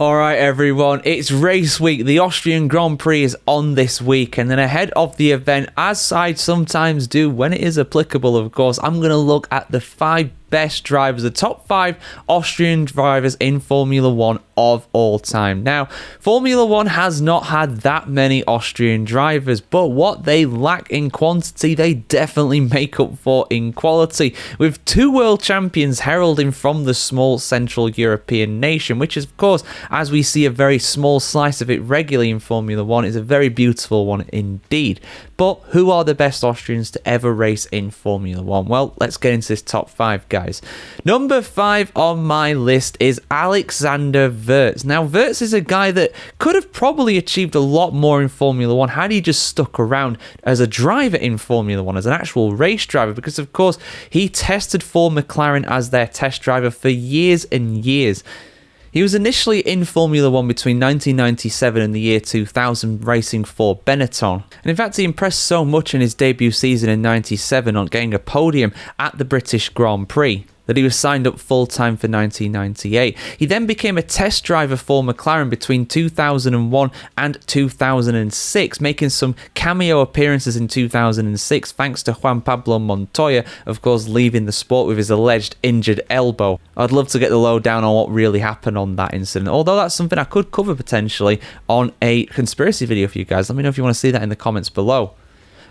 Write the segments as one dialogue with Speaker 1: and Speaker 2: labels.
Speaker 1: Alright everyone, it's race week. The Austrian Grand Prix is on this week, and then ahead of the event, as I sometimes do when it is applicable of course, I'm going to look at the 5 best drivers, the top 5 Austrian drivers in Formula 1 of all time. Now, Formula 1 has not had that many Austrian drivers, but what they lack in quantity, they definitely make up for in quality, with 2 world champions heralding from the small Central European nation, which is, of course, as we see a very small slice of it regularly in Formula 1, is a very beautiful one indeed. But who are the best Austrians to ever race in Formula 1? Well, let's get into this top 5, guys. Number 5 on my list is Alexander Wurz. Now, Wurz is a guy that could have probably achieved a lot more in Formula 1 had he just stuck around as a driver in Formula 1, as an actual race driver, because, of course, he tested for McLaren as their test driver for years and years. He was initially in Formula 1 between 1997 and the year 2000, racing for Benetton. And in fact, he impressed so much in his debut season in 97 on getting a podium at the British Grand Prix that he was signed up full-time for 1998. He then became a test driver for McLaren between 2001 and 2006, making some cameo appearances in 2006 thanks to Juan Pablo Montoya, of course, leaving the sport with his alleged injured elbow. I'd love to get the lowdown on what really happened on that incident, although that's something I could cover potentially on a conspiracy video for you guys. Let me know if you want to see that in the comments below.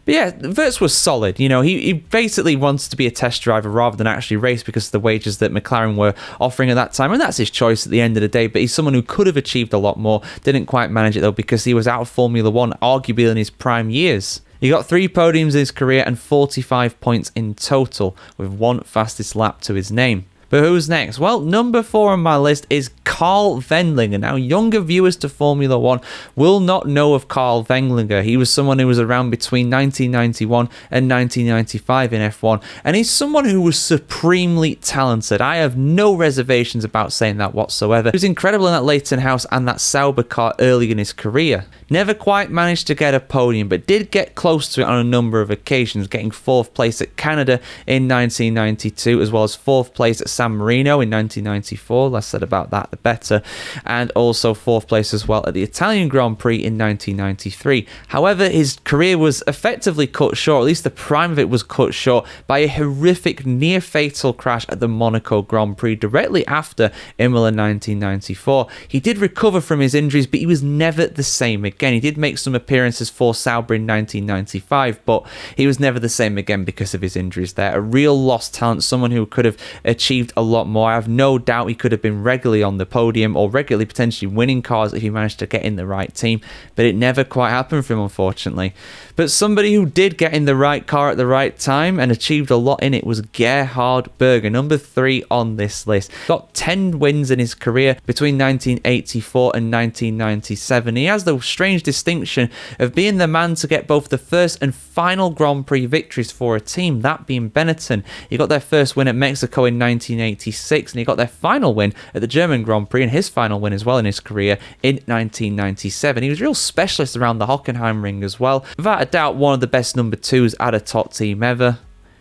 Speaker 1: But yeah, Wurz was solid. You know, he basically wants to be a test driver rather than actually race because of the wages that McLaren were offering at that time. And that's his choice at the end of the day. But he's someone who could have achieved a lot more. Didn't quite manage it, though, because he was out of Formula 1, arguably in his prime years. He got 3 podiums in his career and 45 points in total, with 1 fastest lap to his name. But who's next? Well, number 4 on my list is Karl Wendlinger. Now, younger viewers to Formula 1 will not know of Karl Wendlinger. He was someone who was around between 1991 and 1995 in F1, and he's someone who was supremely talented. I have no reservations about saying that whatsoever. He was incredible in that Leighton House and that Sauber car early in his career. Never quite managed to get a podium, but did get close to it on a number of occasions, getting 4th place at Canada in 1992, as well as 4th place at San Marino in 1994. Less said about that, the better. And also 4th place as well at the Italian Grand Prix in 1993. However, his career was effectively cut short, at least the prime of it was cut short, by a horrific near-fatal crash at the Monaco Grand Prix directly after Imola 1994. He did recover from his injuries, but he was never the same again. He did make some appearances for Sauber in 1995, but he was never the same again because of his injuries there. A real lost talent, someone who could have achieved a lot more. I have no doubt he could have been regularly on the podium or regularly potentially winning cars if he managed to get in the right team, but it never quite happened for him, unfortunately. But somebody who did get in the right car at the right time and achieved a lot in it was Gerhard Berger, number 3 on this list. Got 10 wins in his career between 1984 and 1997. He has the strange distinction of being the man to get both the first and final Grand Prix victories for a team, that being Benetton. He got their first win at Mexico in 1986, and he got their final win at the German Grand Prix, and his final win as well in his career in 1997. He was a real specialist around the Hockenheim ring as well. Without a doubt, one of the best number 2s at a top team ever.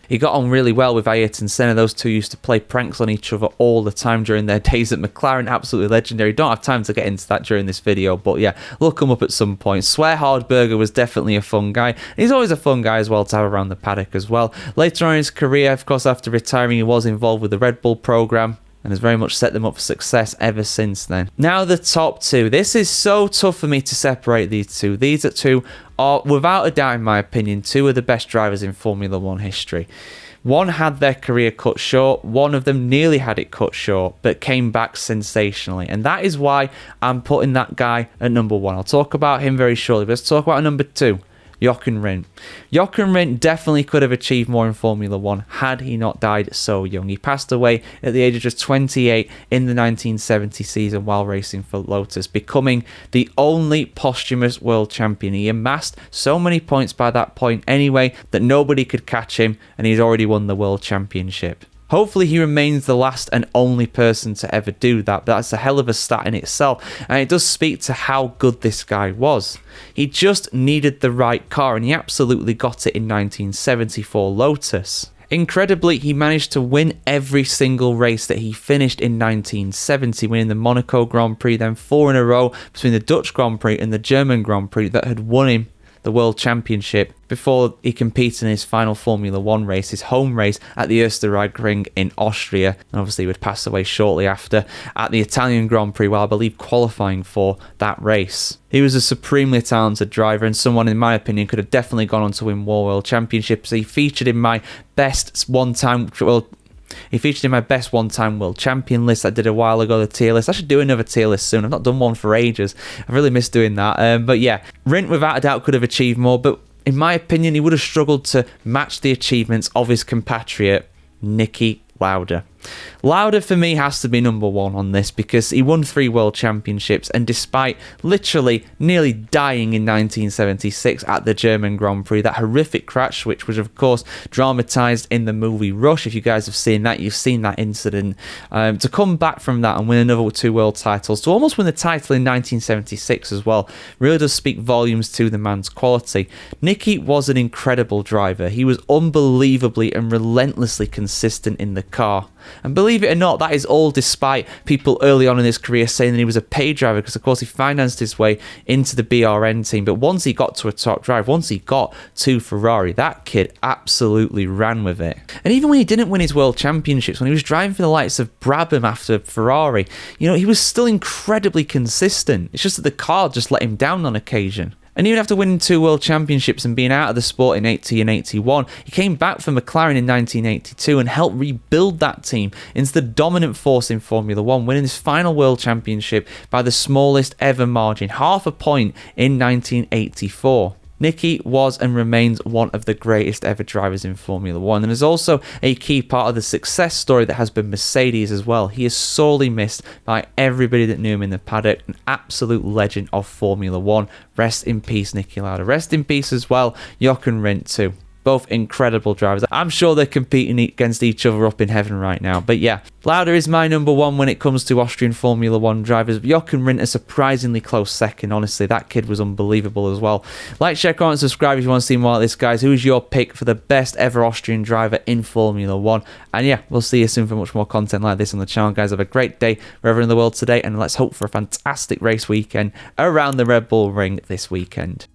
Speaker 1: He got on really well with Ayrton Senna. Those two used to play pranks on each other all the time during their days at McLaren. Absolutely legendary. Don't have time to get into that during this video, but yeah, look him up at some point. Gerhard Berger was definitely a fun guy. He's always a fun guy as well to have around the paddock as well. Later on in his career, of course, after retiring, he was involved with the Red Bull program and has very much set them up for success ever since then. Now the top 2. This is so tough for me to separate these two. These 2 are, without a doubt in my opinion, 2 of the best drivers in Formula 1 history. One had their career cut short, one of them nearly had it cut short, but came back sensationally. And that is why I'm putting that guy at number 1. I'll talk about him very shortly, but let's talk about number 2. Jochen Rindt. Jochen Rindt definitely could have achieved more in Formula 1 had he not died so young. He passed away at the age of just 28 in the 1970 season while racing for Lotus, becoming the only posthumous world champion. He amassed so many points by that point anyway that nobody could catch him, and he's already won the world championship. Hopefully he remains the last and only person to ever do that, but that's a hell of a stat in itself, and it does speak to how good this guy was. He just needed the right car, and he absolutely got it in 1974 Lotus. Incredibly, he managed to win every single race that he finished in 1970, winning the Monaco Grand Prix, then 4 in a row between the Dutch Grand Prix and the German Grand Prix that had won him the World Championship before he competed in his final Formula 1 race, his home race at the Ring in Austria. And obviously he would pass away shortly after at the Italian Grand Prix while I believe qualifying for that race. He was a supremely talented driver and someone, in my opinion, could have definitely gone on to win more World Championships. He featured in my best one-time world champion list I did a while ago, the tier list. I should do another tier list soon. I've not done one for ages. I've really missed doing that. But yeah, Rindt without a doubt could have achieved more, but in my opinion, he would have struggled to match the achievements of his compatriot, Niki Lauda. Lauda for me has to be number one on this because he won 3 World Championships, and despite literally nearly dying in 1976 at the German Grand Prix, that horrific crash, which was of course dramatised in the movie Rush. If you guys have seen that, you've seen that incident. To come back from that and win another 2 world titles, to almost win the title in 1976 as well, really does speak volumes to the man's quality. Niki was an incredible driver. He was unbelievably and relentlessly consistent in the car. And believe it or not, that is all despite people early on in his career saying that he was a paid driver, because of course he financed his way into the BRN team. But once he got to a top drive, once he got to Ferrari, that kid absolutely ran with it. And even when he didn't win his World Championships, when he was driving for the likes of Brabham after Ferrari, you know, he was still incredibly consistent. It's just that the car just let him down on occasion. And even after winning 2 World Championships and being out of the sport in 80 and 81, he came back for McLaren in 1982 and helped rebuild that team into the dominant force in Formula 1, winning his final World Championship by the smallest ever margin, half a point in 1984. Niki was and remains one of the greatest ever drivers in Formula 1 and is also a key part of the success story that has been Mercedes as well. He is sorely missed by everybody that knew him in the paddock, an absolute legend of Formula 1. Rest in peace, Niki Lauda. Rest in peace as well, Jochen Rindt too. Both incredible drivers. I'm sure they're competing against each other up in heaven right now. But yeah, Lauda is my number one when it comes to Austrian Formula 1 drivers. Jochen Rindt a surprisingly close second. Honestly, that kid was unbelievable as well. Like, share, comment, and subscribe if you want to see more like this, guys. Who is your pick for the best ever Austrian driver in Formula 1? And yeah, we'll see you soon for much more content like this on the channel, guys. Have a great day wherever in the world today, and let's hope for a fantastic race weekend around the Red Bull Ring this weekend.